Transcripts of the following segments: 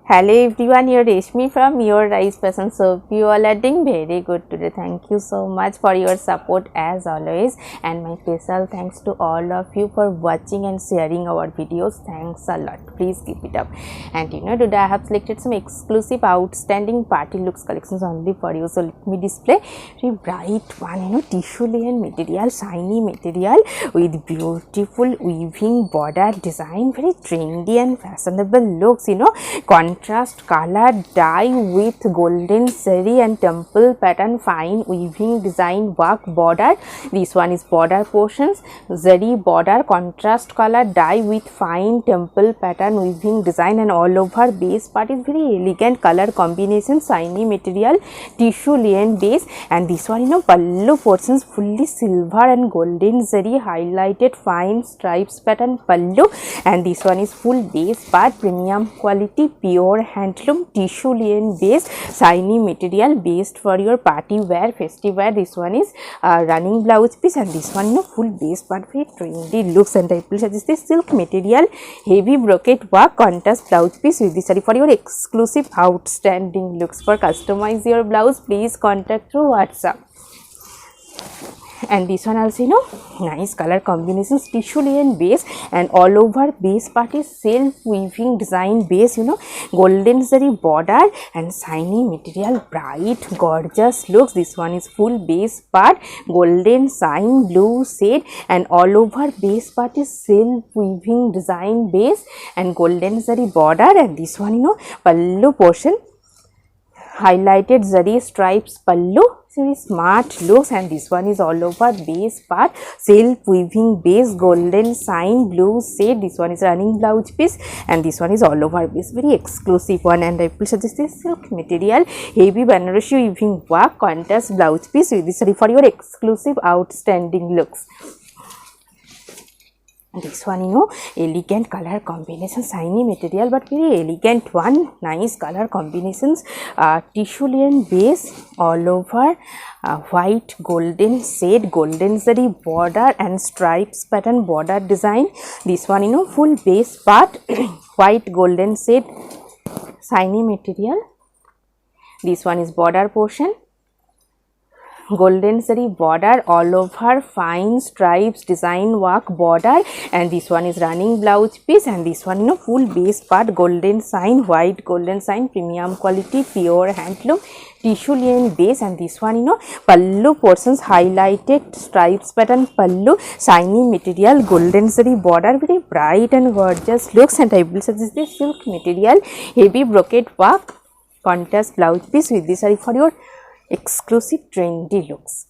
Hello everyone, here Reshmi from Your Rice Fashion. So you all are doing very good today. Thank you so much for your support as always, and my special thanks to all of you for watching and sharing our videos. Thanks a lot. Please keep it up. And today I have selected some exclusive outstanding party looks collections only for you. So let me display very bright one, tissue layer material, shiny material with beautiful weaving border design, very trendy and fashionable looks, contrast color dye with golden zari and temple pattern fine weaving design work border. This one is border portions, zari border, contrast color dye with fine temple pattern weaving design, and all over base part is very elegant color combination, shiny material, tissue linen base. And this one pallu portions fully silver and golden zari highlighted fine stripes pattern pallu, and this one is full base part, premium quality pure handloom tissue linen base, shiny material, based for your party wear, festive wear. This one is running blouse piece, and this one full base part, very trendy looks. And I will suggest this silk material, heavy brocade work, contrast blouse piece with this saree for your exclusive outstanding looks. For customize your blouse, please contact through WhatsApp. And this one also nice color combinations, tissue linen base, and all over base part is self weaving design base, golden zari border and shiny material, bright gorgeous looks. This one is full base part, golden shine blue shade, and all over base part is self weaving design base and golden zari border. And this one pallu portion, highlighted zari stripes pallu, very smart looks. And this one is all over base part, self weaving base, golden shine blue shade. This one is running blouse piece, and this one is all over base, very exclusive one. And I will suggest this silk material, heavy Banaras weaving work, contrast blouse piece with this for your exclusive outstanding looks. This one elegant color combination, shiny material but very elegant one, nice color combinations, tissue linen base, all over white golden shade, golden zari border and stripes pattern border design. This one full base part white golden shade, shiny material. This one is border portion, golden zari border, all over fine stripes design work border. And this one is running blouse piece, and this one full base part, golden shine, white golden shine, premium quality pure handloom tissue linen base. And this one pallu portions, highlighted stripes pattern pallu, shiny material, golden zari border, very bright and gorgeous looks. And I will suggest this silk material, heavy brocade work, contrast blouse piece with this saree for your exclusive trendy looks.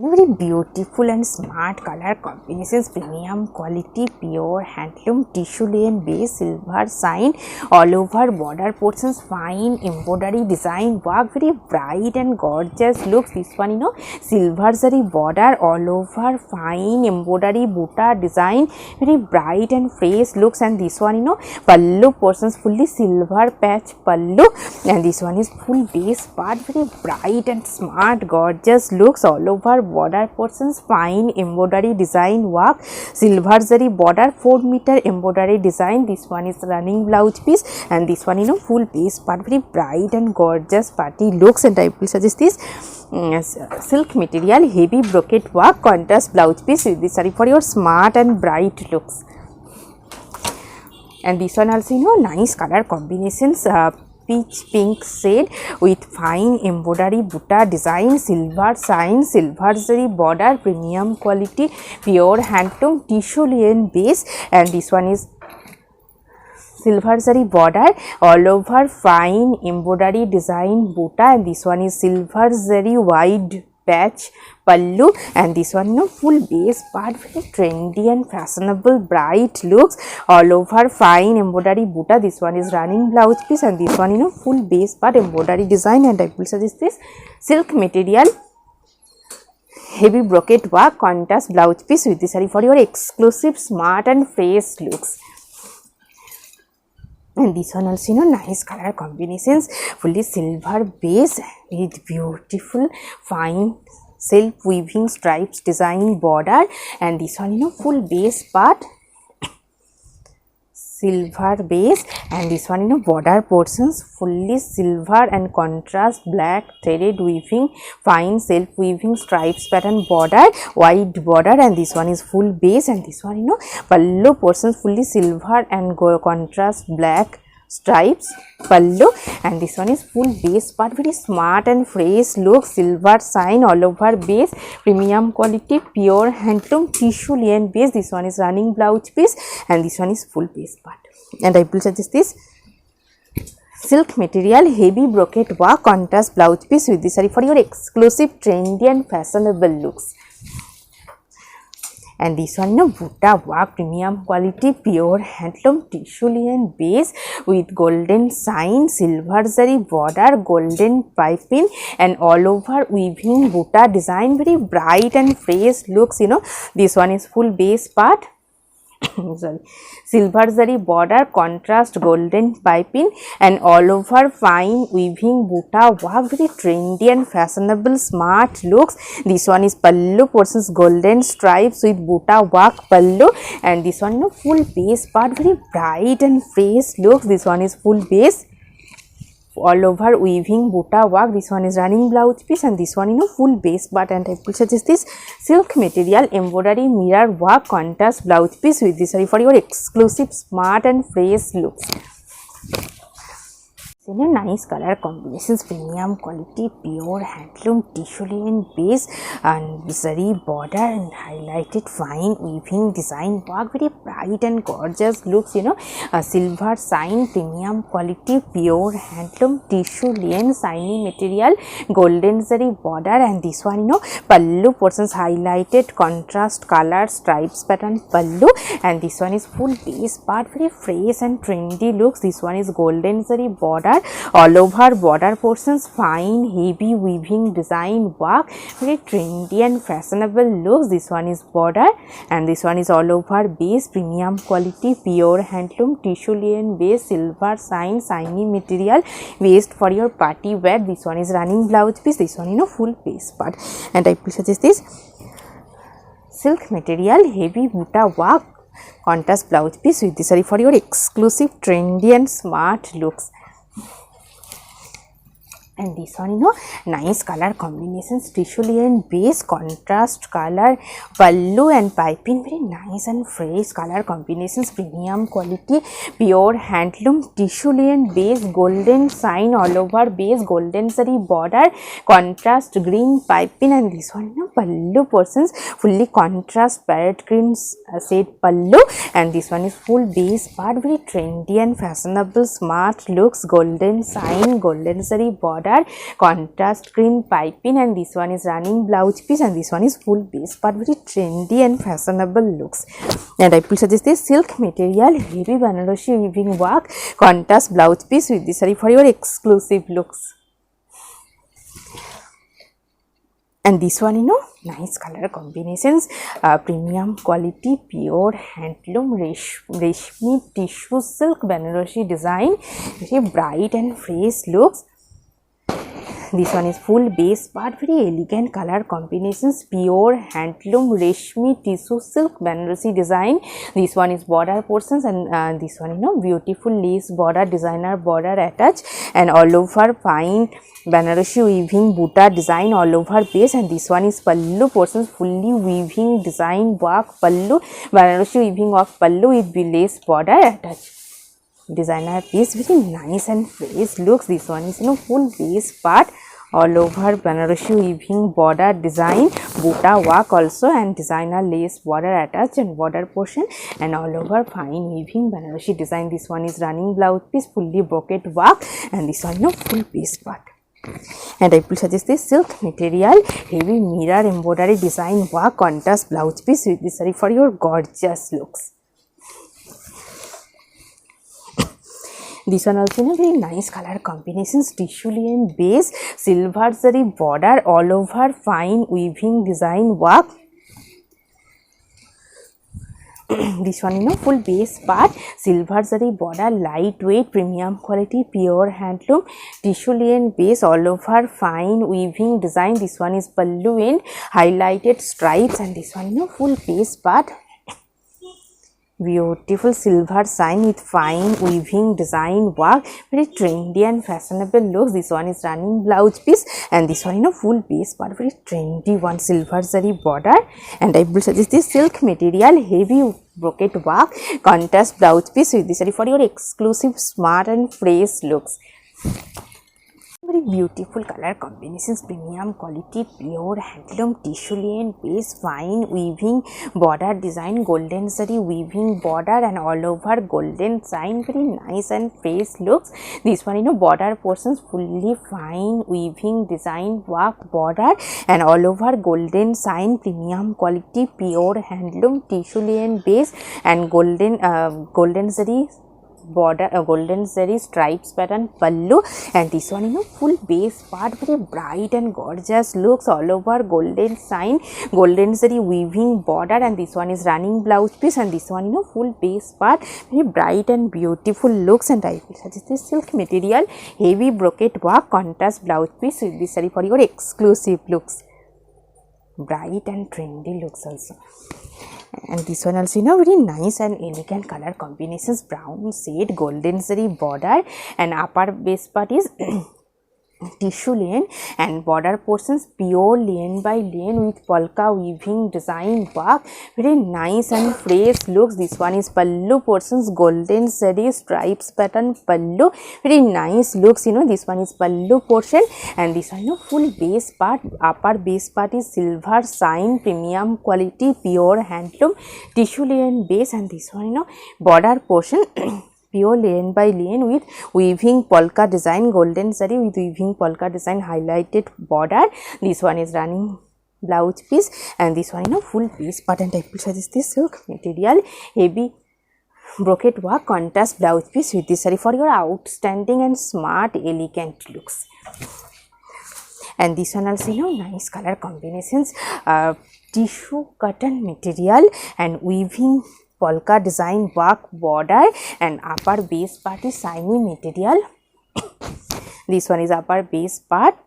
Very beautiful and smart color combinations, premium quality pure handloom tissue linen base, silver shine, all over border portions, fine embroidery design work, very bright and gorgeous looks. This one silver zari border, all over fine embroidery buta design, very bright and fresh looks. And this one pallu portions, fully silver patch pallu, and this one is full base part, very bright and smart gorgeous looks, all over border portions, fine embroidery design work, silver zari border, 4 meter embroidery design. This one is running blouse piece, and this one full base part, very bright and gorgeous party looks. And I will suggest this silk material, heavy brocade work, contrast blouse piece with this saree for your smart and bright looks. And this one also nice color combinations, peach pink shade with fine embroidery buta design, silver shine, silver zari border, premium quality pure handloom tissue linen base. And this one is silver zari border, all over fine embroidery design buta, and this one is silver zari wide patch pallu. And this one full base part, very trendy and fashionable bright looks, all over fine embroidery buta. This one is running blouse piece, and this one full base part embroidery design. And I will suggest this silk material, heavy brocade work, contrast blouse piece with this saree for your exclusive smart and fresh looks. And this one also nice color combinations, fully silver base with beautiful fine self weaving stripes design border. And this one full base part, silver base, and this one border portions fully silver and contrast black threaded weaving, fine self weaving stripes pattern border, wide border, and this one is full base, and this one pallu portions fully silver and contrast black stripes pallu, and this one is full base part, very smart and fresh look, silver sign all over base, premium quality pure handloom tissue linen base. This one is running blouse piece, and this one is full base part. And I will suggest this silk material heavy brocade work contrast blouse piece with this saree for your exclusive trendy and fashionable looks. And this one Butta work premium quality pure handloom tissue linen base with golden sign, silver zari border, golden piping, and all over weaving Butta design, very bright and fresh looks. This one is full base part. Sorry, silver zari border, contrast golden piping, and all over fine weaving Butta work, very trendy and fashionable smart looks. This one is pallu portions, golden stripes with Butta work pallu, and this one full base part, very bright and fresh looks. This one is full base all over weaving Butta work. This one is running blouse piece, and this one full base part. And I will suggest this silk material embroidery mirror work contrast blouse piece with this saree for your exclusive smart and fresh looks. Nice color combinations, premium quality pure handloom tissue linen base and zari border and highlighted fine weaving design work, very bright and gorgeous looks. A silver sign, premium quality pure handloom tissue linen, shiny material, golden zari border, and this one pallu portions highlighted contrast color stripes pattern pallu, and this one is full base part, very fresh and trendy looks. This one is golden zari border, all over border portions, fine heavy weaving design work, very trendy and fashionable looks. This one is border, and this one is all over base, premium quality pure handloom tissue linen base, silver sign, shiny material, waist for your party wear. This one is running blouse piece, this one full base part. And I will suggest this silk material heavy Butta work contrast blouse piece with this saree for your exclusive trendy and smart looks. And this one nice color combinations, tissue linen base, contrast color pallu and piping, very nice and fresh color combinations, premium quality pure handloom tissue linen base, golden sign all over base, golden zari border, contrast green piping, and this one pallu portions fully contrast parrot green shade pallu, and this one is full base part, very trendy and fashionable smart looks, golden sign, golden zari border, contrast green piping, and this one is running blouse piece, and this one is full base part, very trendy and fashionable looks. And I will suggest this silk material heavy Banarosi weaving work contrast blouse piece with this saree for your exclusive looks. And this one nice color combinations, premium quality pure handloom reshmi tissue silk Banarosi design, very bright and fresh looks. This one is full base part, very elegant color combinations, pure handloom reshmi tissue silk Banarosi design. This one is border portions, and this one beautiful lace border, designer border attached, and all over fine Banarosi weaving Butta design all over base, and this one is pallu portions, fully weaving design work pallu, Banarosi weaving of pallu with lace border attached. Designer piece, very nice and fresh looks. This one is full base part, all over Banarosi weaving border design, Butta work also, and designer lace border attached and border portion, and all over fine weaving Banarosi design. This one is running blouse piece, fully brocade work, and this one full base part. And I will suggest this silk material heavy mirror embroidery design work contrast blouse piece with this saree for your gorgeous looks. This one also very nice color combinations, tissue linen base, silver zari border, all over fine weaving design work. This one full base part, silver zari border, lightweight premium quality pure handloom tissue linen base, all over fine weaving design. This one is pallu and highlighted stripes, and this one full base part. beautiful silver sign with fine weaving design work, very trendy and fashionable looks. This one is running blouse piece, and this one full base part, very trendy one, silver zari border. And I will suggest this silk material, heavy brocade work, contrast blouse piece with this for your exclusive smart and fresh looks. Very beautiful color combinations, premium quality, pure handloom tissue linen base, fine weaving border design, golden zari weaving border and all over golden sign, very nice and fresh looks. This one border portions fully fine weaving design work border and all over golden sign, premium quality, pure handloom tissue linen base and golden zari border, golden zari stripes pattern pallu, and this one full base part, very bright and gorgeous looks, all over golden sign, golden zari weaving border, and this one is running blouse piece, and this one full base part, very bright and beautiful looks. And I will suggest this silk material, heavy brocade work, contrast blouse piece with this saree for your exclusive looks, bright and trendy looks also. And this one also very nice and elegant color combinations, brown shade, golden zari border, and upper base part is tissue linen and border portions pure linen by linen with polka weaving design work, very nice and fresh looks. This one is pallu portions, golden zari stripes pattern pallu, very nice looks. This one is pallu portion, and this one full base part, upper base part is silver sign, premium quality, pure handloom tissue linen base, and this one border portion pure linen by linen with weaving polka design, golden zari with weaving polka design highlighted border. This one is running blouse piece, and this one full base part. And I will suggest this silk material, heavy brocade work, contrast blouse piece with this saree for your outstanding and smart elegant looks. And this one also nice color combinations, tissue cotton material and weaving polka design work border, and upper base part is shiny material. This one is upper base part,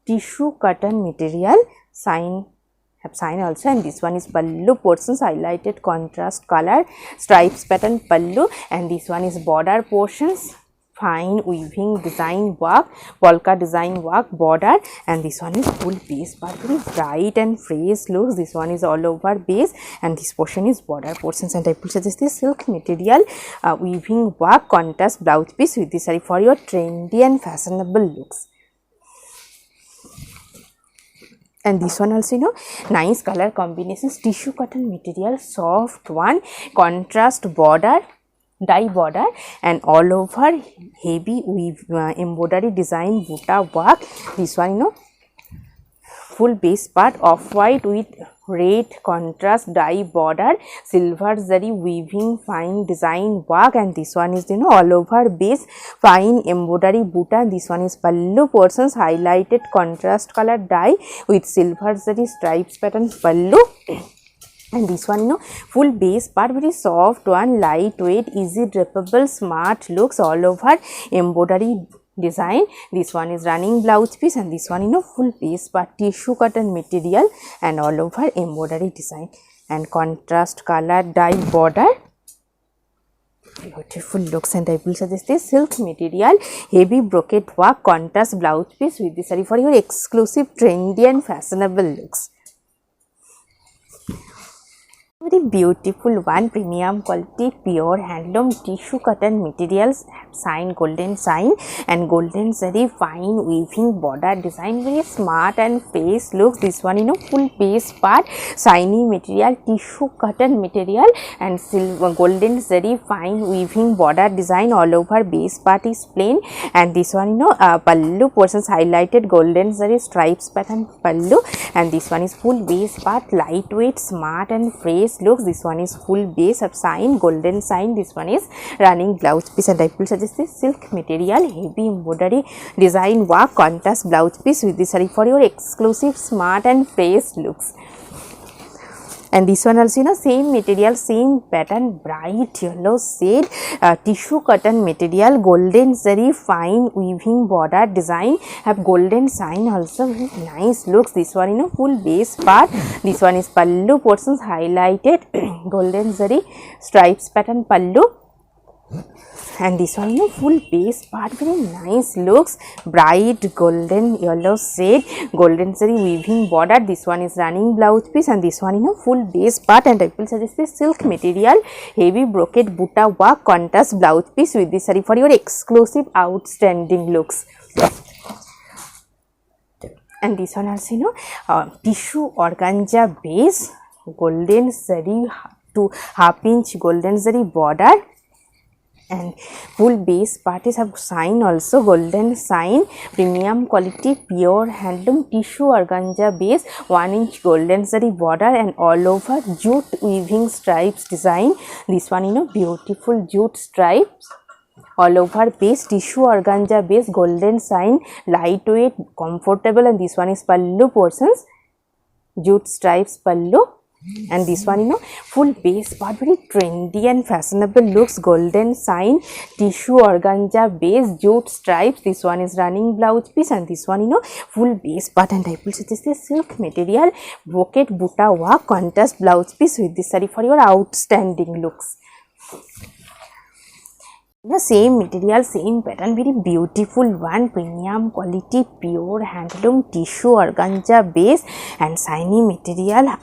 tissue cotton material, sign also, and this one is pallu portions, highlighted contrast color, stripes pattern pallu, and this one is border portions, fine weaving design work, polka design work border, and this one is full base part, very bright and fresh looks. This one is all over base, and this portion is border portions. And I will suggest this silk material, weaving work, contrast blouse piece with this saree for your trendy and fashionable looks. And this one also nice color combinations, tissue cotton material, soft one, contrast border, dye border, and all over heavy weave embroidery design buta work. This one full base part, off white with red contrast dye border, silver zari weaving fine design work, and this one is all over base fine embroidery buta. This one is pallu portions, highlighted contrast color dye with silver zari stripes pattern pallu. And this one full base part, very soft one, lightweight, easy drapable, smart looks, all over embroidery design. This one is running blouse piece, and this one full base part, tissue cotton material and all over embroidery design and contrast color dye border. Beautiful looks. And I will suggest this silk material, heavy brocade work, contrast blouse piece with this saree for your exclusive trendy and fashionable looks. Very beautiful one, premium quality, pure handloom tissue cotton materials, sign golden sign and golden zari fine weaving border design, very smart and fresh looks. This one full base part, shiny material, tissue cotton material and silver golden zari fine weaving border design, all over base part is plain, and this one pallu portions, highlighted golden zari stripes pattern pallu, and this one is full base part, lightweight, smart and fresh looks. This one is full base of sign, golden sign. This one is running blouse piece, and I will suggest this silk material, heavy embroidery design work, contrast blouse piece with this saree for your exclusive smart and fresh looks. And this one also, you know, same material, same pattern, bright yellow shade, tissue cotton material, golden zari fine weaving border design, have golden sign also, very nice looks. This one, you know, full base part. This one is pallu portions highlighted golden zari stripes pattern pallu. And this one, you know, full base part, very nice looks, bright golden yellow shade, golden zari weaving border. This one is running blouse piece, and this one, you know, full base part. And I will suggest this silk material, heavy brocade butta work contrast blouse piece with this saree for your exclusive outstanding looks. And this one also, you know, tissue organza base, golden zari to half-inch golden zari border. And full base part is have sign also, golden sign, premium quality pure handloom tissue organza base, 1-inch golden zari border, and all over jute weaving stripes design. This one, you know, beautiful jute stripes all over base, tissue organza base, golden sign, lightweight, comfortable. And this one is pallu portions, jute stripes pallu. And this one, you know, full base part, very trendy and fashionable looks, golden sign, tissue organza base, jute stripes. This one is running blouse piece, and this one, you know, full base part. And I will suggest this silk material, brocade butta work contrast blouse piece with this saree for your outstanding looks. The same material, same pattern, very beautiful one, premium quality pure handloom tissue organza base and shiny material,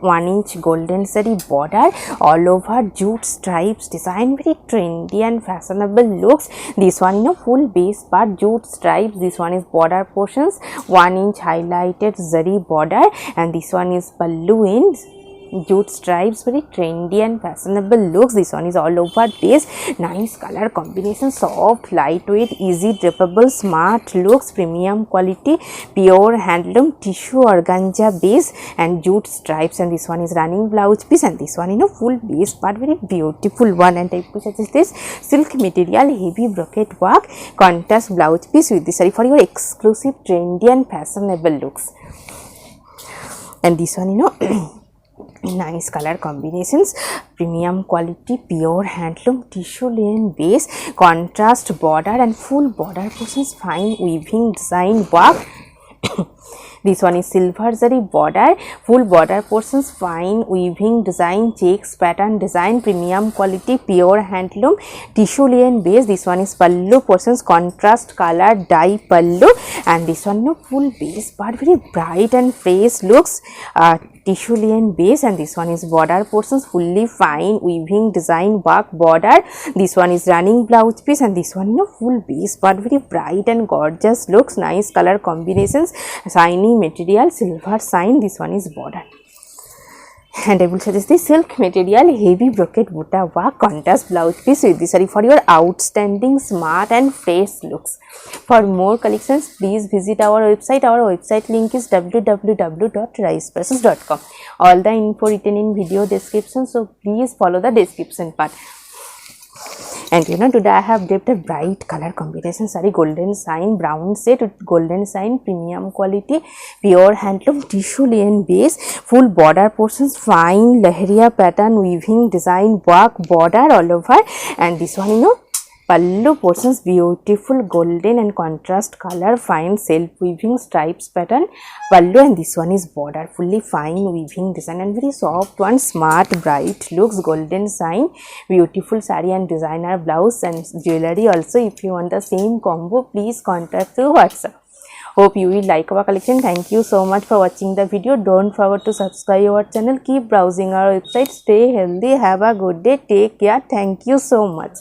1-inch golden zari border, all over jute stripes design, very trendy and fashionable looks. This one, you know, full base part, jute stripes. This one is border portions, 1-inch highlighted zari border, and this one is pallu ends, jute stripes, very trendy and fashionable looks. This one is all over base, nice color combination, soft, lightweight, easy drapable, smart looks, premium quality pure handloom tissue organza base and jute stripes. And this one is running blouse piece, and this one, you know, full base part, very beautiful one. And I suggest this silk material, heavy brocade work contrast blouse piece with this saree for your exclusive trendy and fashionable looks. And this one, you know, nice color combinations, premium quality pure handloom tissue linen base, contrast border and full border portions, fine weaving design work. This one is silver zari border, full border portions, fine weaving design, checks pattern design, premium quality pure handloom tissue linen base. This one is pallu portions, contrast color dye pallu. And this one, no, full base part, very bright and fresh looks, tissue linen base. And this one is border portions, fully fine weaving design work border. This one is running blouse piece, and this one, you know, full base part, very bright and gorgeous looks, nice color combinations, shiny material, silver sign. This one is border. And I will suggest the silk material, heavy brocade butta work contrast blouse piece with this saree for your outstanding smart and fresh looks. For more collections, please visit our website. Our website link is www.ricepassions.com. All the info written in video description, so please follow the description part. And you know, today I have dipped a bright color combination saree, golden sign brown shade with golden sign, premium quality pure handloom tissue linen base, full border portions, fine lahariya pattern weaving design work border all over. And this one, you know, pallu portions, beautiful golden and contrast color, fine self weaving stripes pattern pallu. And this one is border, fully fine weaving design and very soft one, smart bright looks, golden sign, beautiful saree and designer blouse and jewelry also. If you want the same combo, please contact through WhatsApp. Hope you will like our collection. Thank you so much for watching the video. Don't forget to subscribe our channel. Keep browsing our website. Stay healthy. Have a good day. Take care. Thank you so much.